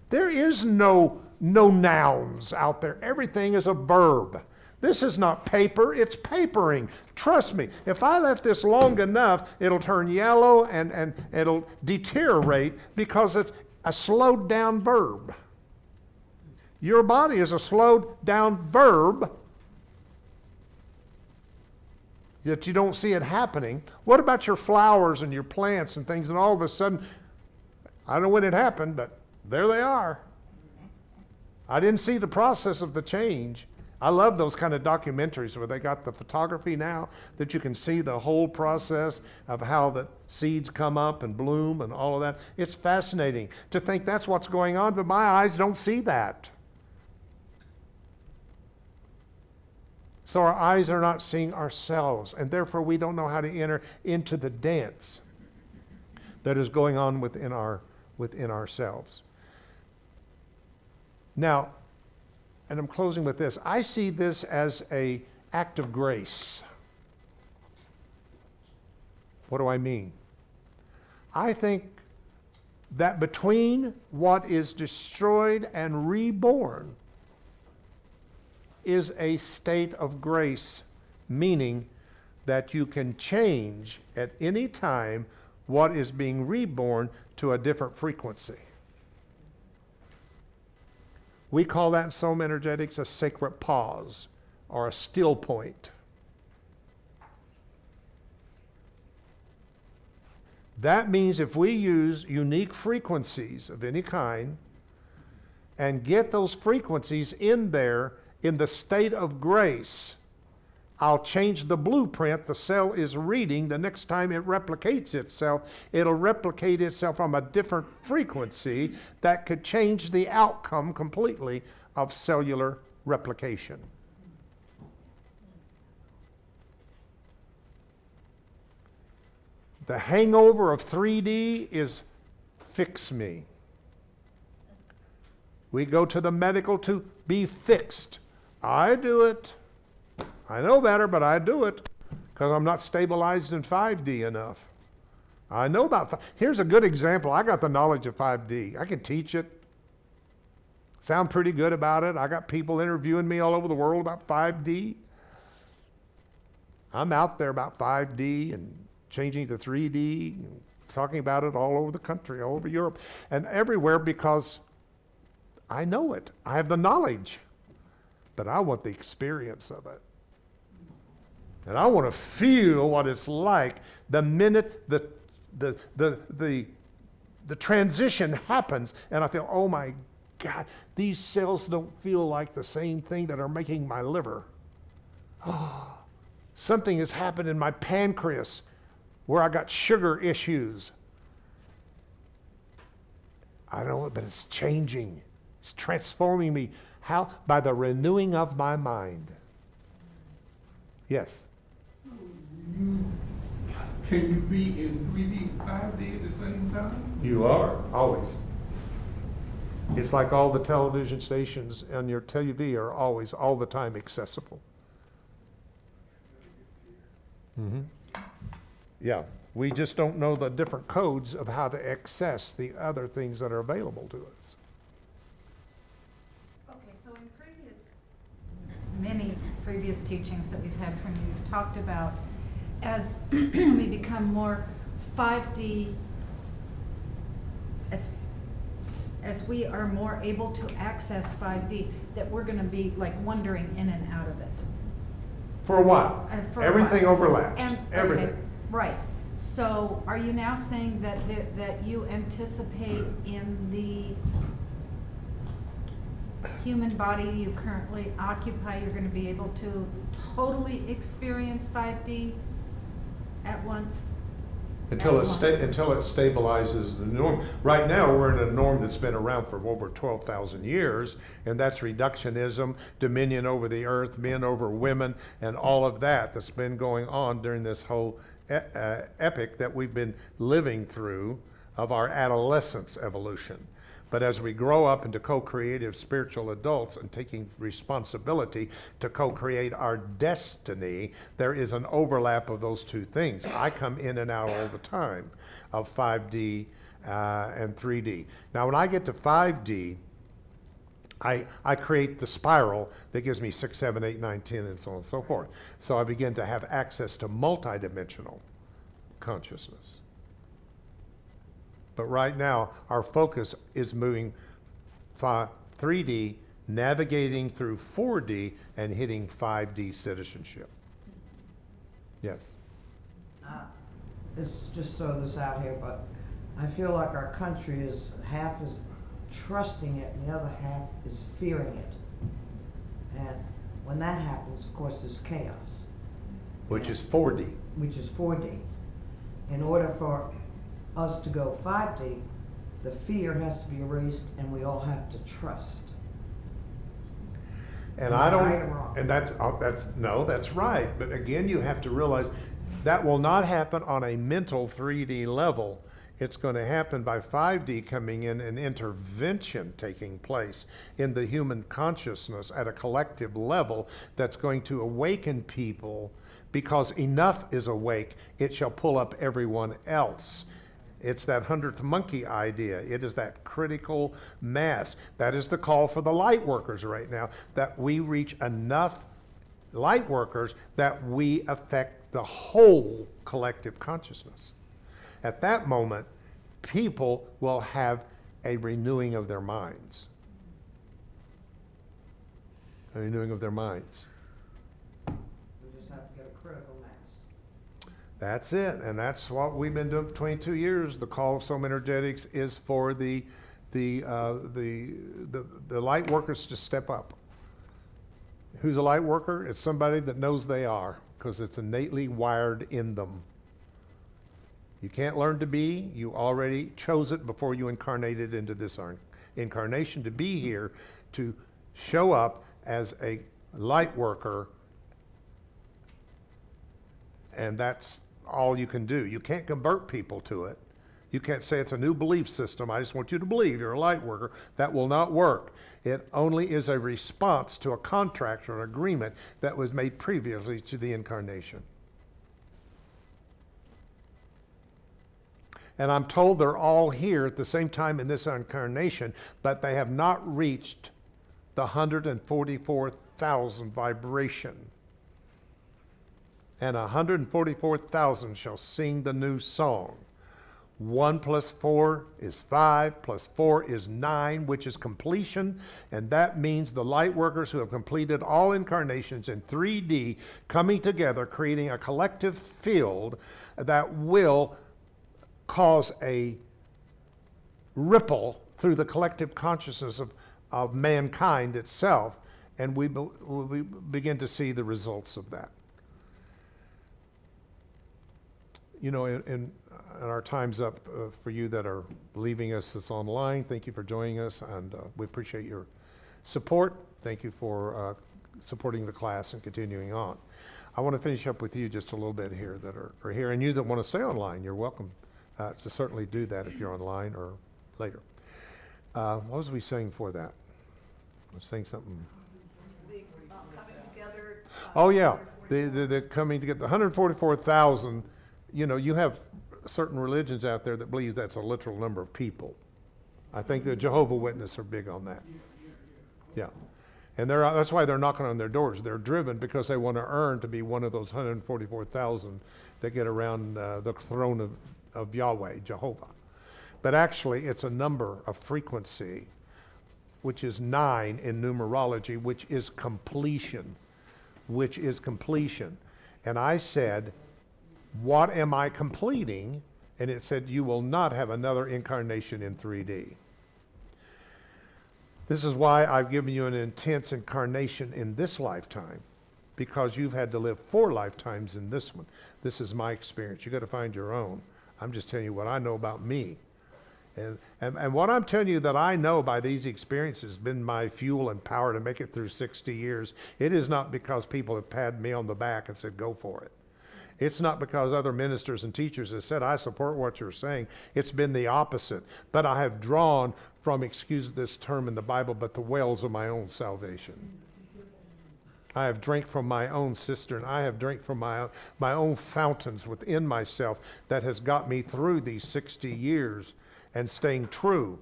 There is no nouns out there. Everything is a verb. This is not paper, it's papering. Trust me, if I left this long enough, it'll turn yellow and it'll deteriorate because it's a slowed down verb. Your body is a slowed down verb that you don't see it happening. What about your flowers and your plants and things, and all of a sudden, I don't know when it happened, but there they are. I didn't see the process of the change. I love those kind of documentaries where they got the photography now that you can see the whole process of how the seeds come up and bloom and all of that. It's fascinating to think that's what's going on, but my eyes don't see that. So our eyes are not seeing ourselves, and therefore we don't know how to enter into the dance that is going on within ourselves. Now, and I'm closing with this, I see this as an act of grace. What do I mean? I think that between what is destroyed and reborn is a state of grace, meaning that you can change at any time what is being reborn to a different frequency. We call that in Soul Energetics a sacred pause or a still point. That means if we use unique frequencies of any kind and get those frequencies in there in the state of grace, I'll change the blueprint the cell is reading. The next time it replicates itself, it'll replicate itself from a different frequency that could change the outcome completely of cellular replication. The hangover of 3D is fix me. We go to the medical to be fixed. I do it. I know better, but I do it because I'm not stabilized in 5D enough. I know about here's a good example. I got the knowledge of 5D. I can teach it. Sound pretty good about it. I got people interviewing me all over the world about 5D. I'm out there about 5D and changing to 3D, and talking about it all over the country, all over Europe, and everywhere because I know it. I have the knowledge. But I want the experience of it. And I want to feel what it's like the minute the transition happens, and I feel, oh my God, these cells don't feel like the same thing that are making my liver. Oh, something has happened in my pancreas where I got sugar issues. I don't know, but it's changing. It's transforming me. How? By the renewing of my mind. Yes. So can you be in 3D and 5D at the same time? You are, always. It's like all the television stations on your TV are always, all the time accessible. Mm-hmm. Yeah, we just don't know the different codes of how to access the other things that are available to us. Okay, so in many previous teachings that we've had from you, you've talked about as we become more 5D, as we are more able to access 5D, that we're going to be like wandering in and out of it. For a while. For a Everything while. overlaps. And, Everything. okay, right. So are you now saying that that you anticipate in the human body you currently occupy, you're going to be able to totally experience 5D at once? Until it At once. until it stabilizes the norm. Right now, we're in a norm that's been around for over 12,000 years, and that's reductionism, dominion over the earth, men over women, and all of that's been going on during this whole epic that we've been living through of our adolescence evolution. But as we grow up into co-creative spiritual adults and taking responsibility to co-create our destiny, there is an overlap of those two things. I come in and out all the time of 5D and 3D. Now, when I get to 5D, I create the spiral that gives me 6, 7, 8, 9, 10, and so on and so forth. So I begin to have access to multidimensional consciousness. But right now, our focus is moving 3D, navigating through 4D, and hitting 5D citizenship. Yes. Let's just throw this out here, but I feel like our country is half is trusting it and the other half is fearing it. And when that happens, of course, there's chaos. Which is 4D. Which is 4D. In order for us to go 5D, the fear has to be erased and we all have to trust. And Am I don't, right or wrong? and that's right. But again, you have to realize that will not happen on a mental 3D level. It's going to happen by 5D coming in and intervention taking place in the human consciousness at a collective level that's going to awaken people, because enough is awake, it shall pull up everyone else. It's that 100th monkey idea. It is that critical mass. That is the call for the light workers right now, that we reach enough light workers that we affect the whole collective consciousness. At that moment, people will have a renewing of their minds. A renewing of their minds. We just have to get a critical mass. That's it, and that's what we've been doing for 22 years. The call of Soul Energetics is for the light workers to step up. Who's a light worker? It's somebody that knows they are, because it's innately wired in them. You can't learn to be. You already chose it before you incarnated into this incarnation to be here, to show up as a light worker, and that's all you can do. You can't convert people to it. You can't say it's a new belief system. I just want you to believe you're a light worker. That will not work. It only is a response to a contract or an agreement that was made previously to the incarnation. And I'm told they're all here at the same time in this incarnation, but they have not reached the 144,000 vibration. And 144,000 shall sing the new song. 1 plus 4 is 5, plus 4 is 9, which is completion. And that means the light workers who have completed all incarnations in 3D coming together, creating a collective field that will cause a ripple through the collective consciousness of mankind itself. And we begin to see the results of that. You know, and our time's up for you that are leaving us that's online. Thank you for joining us, and we appreciate your support. Thank you for supporting the class and continuing on. I want to finish up with you just a little bit here that are here, and you that want to stay online, you're welcome to certainly do that if you're online or later. What was we saying for that? I was saying something. Coming together. Oh yeah, the coming together, the 144,000. You know, you have certain religions out there that believes that's a literal number of people. I think the Jehovah Witnesses are big on that. Yeah. And that's why they're knocking on their doors. They're driven because they want to earn to be one of those 144,000 that get around the throne of Yahweh, Jehovah. But actually, it's a number, a frequency, which is 9 in numerology, which is completion. Which is completion. And I said, what am I completing? And it said, you will not have another incarnation in 3D. This is why I've given you an intense incarnation in this lifetime, because you've had to live 4 lifetimes in this one. This is my experience. You got to find your own. I'm just telling you what I know about me. And what I'm telling you that I know by these experiences has been my fuel and power to make it through 60 years. It is not because people have patted me on the back and said, go for it. It's not because other ministers and teachers have said, I support what you're saying. It's been the opposite. But I have drawn from, excuse this term in the Bible, but the wells of my own salvation. I have drank from my own cistern. I have drank from my own fountains within myself that has got me through these 60 years and staying true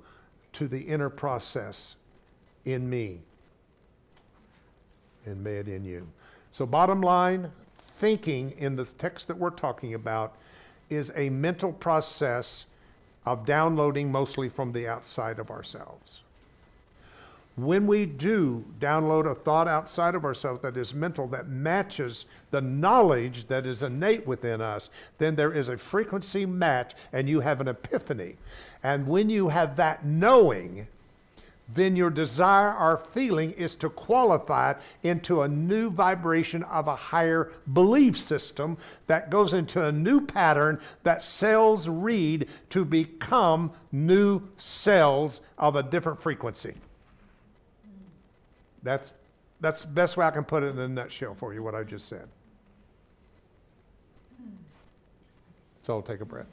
to the inner process in me. And may it in you. So bottom line, thinking in the text that we're talking about is a mental process of downloading mostly from the outside of ourselves. When we do download a thought outside of ourselves that is mental, that matches the knowledge that is innate within us, then there is a frequency match and you have an epiphany. And when you have that knowing, then your desire or feeling is to qualify it into a new vibration of a higher belief system that goes into a new pattern that cells read to become new cells of a different frequency. That's the best way I can put it in a nutshell for you, what I just said. So take a breath.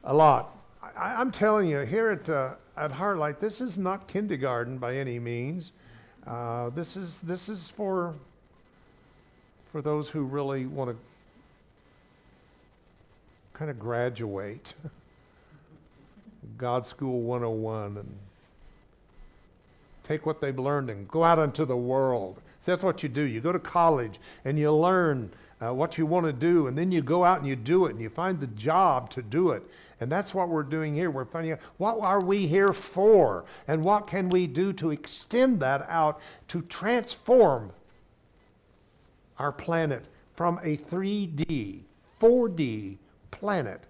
A lot. I'm telling you, here at HeartLight, this is not kindergarten by any means. This is for those who really want to kind of graduate God School 101 and take what they've learned and go out into the world. So that's what you do. You go to college and you learn what you want to do, and then you go out and you do it, and you find the job to do it. And that's what we're doing here. We're finding out what are we here for, and what can we do to extend that out to transform our planet from a 3D, 4D planet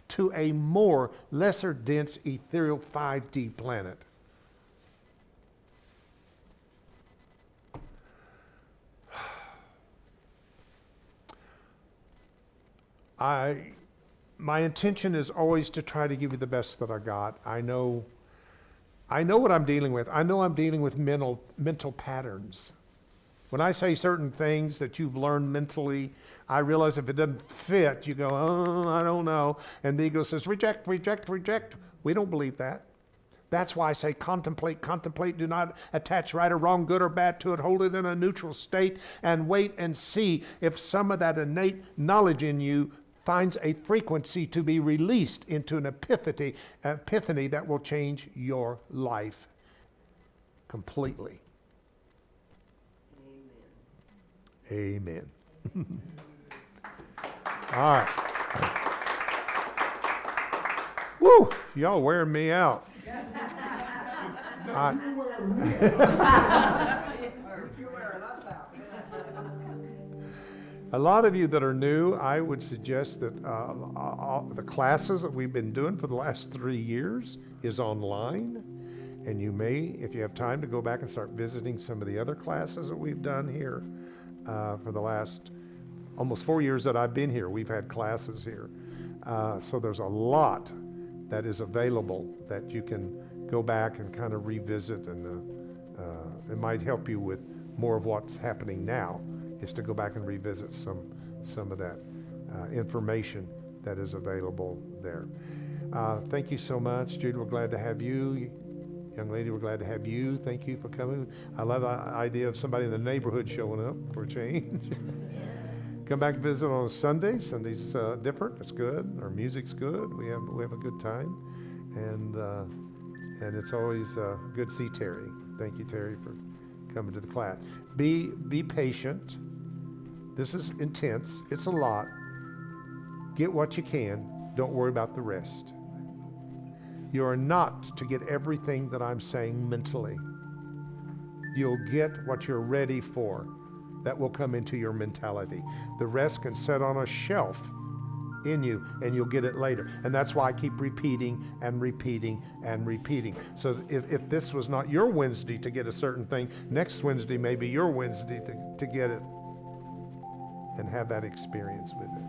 to a more lesser dense ethereal 5D planet. My intention is always to try to give you the best that I got. I know what I'm dealing with. I know I'm dealing with mental patterns. When I say certain things that you've learned mentally, I realize if it doesn't fit, you go, oh, I don't know. And the ego says, reject, reject, reject. We don't believe that. That's why I say contemplate, contemplate. Do not attach right or wrong, good or bad to it. Hold it in a neutral state and wait and see if some of that innate knowledge in you finds a frequency to be released into an epiphany that will change your life completely. Amen. All right. Woo, y'all wearing me out. I- You're wearing us out. A lot of you that are new, I would suggest that the classes that we've been doing for the last 3 years is online. And you may, if you have time, to go back and start visiting some of the other classes that we've done here for the last almost 4 years that I've been here. We've had classes here. So there's a lot that is available that you can go back and kind of revisit, and it might help you with more of what's happening now, is to go back and revisit some of that information that is available there. Thank you so much. Jude, we're glad to have you. Young lady, we're glad to have you. Thank you for coming. I love the idea of somebody in the neighborhood showing up for a change. Come back and visit on a Sunday. Sunday's different. It's good. Our music's good. We have a good time, and it's always good to see Terry. Thank you, Terry, for coming to the class. Be patient. This is intense. It's a lot. Get what you can. Don't worry about the rest. You are not to get everything that I'm saying mentally. You'll get what you're ready for. That will come into your mentality. The rest can sit on a shelf in you, and you'll get it later. And that's why I keep repeating and repeating and repeating. So if this was not your Wednesday to get a certain thing, next Wednesday may be your Wednesday to get it and have that experience with it.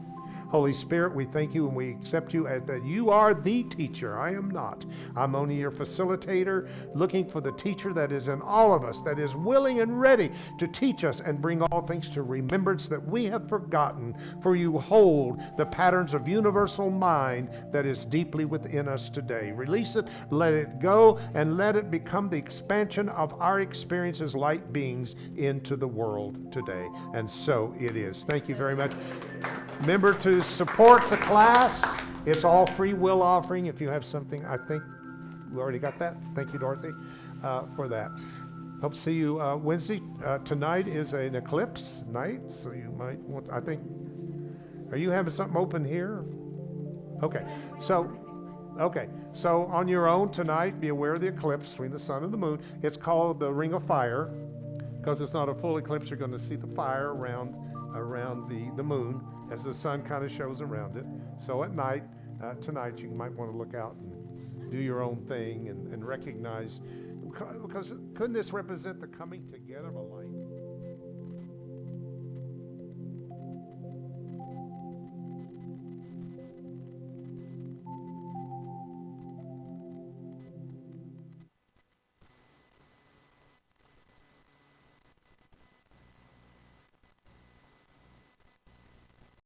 Holy Spirit, we thank you and we accept you as that you are the teacher. I am not. I'm only your facilitator, looking for the teacher that is in all of us, that is willing and ready to teach us and bring all things to remembrance that we have forgotten. For you hold the patterns of universal mind that is deeply within us today. Release it, let it go, and let it become the expansion of our experience as light beings into the world today. And so it is. Thank you very much. Remember to support the class. It's all free will offering. If you have something, I think we already got that. Thank you, Dorothy, for that. Hope to see you Wednesday. Tonight is an eclipse night, so you might want, I think, are you having something open here? Okay, so on your own tonight, be aware of the eclipse between the sun and the moon. It's called the Ring of Fire, because it's not a full eclipse. You're going to see the fire around the moon as the sun kind of shows around it. So at night, tonight, you might want to look out and do your own thing and recognize, because couldn't this represent the coming together of a light?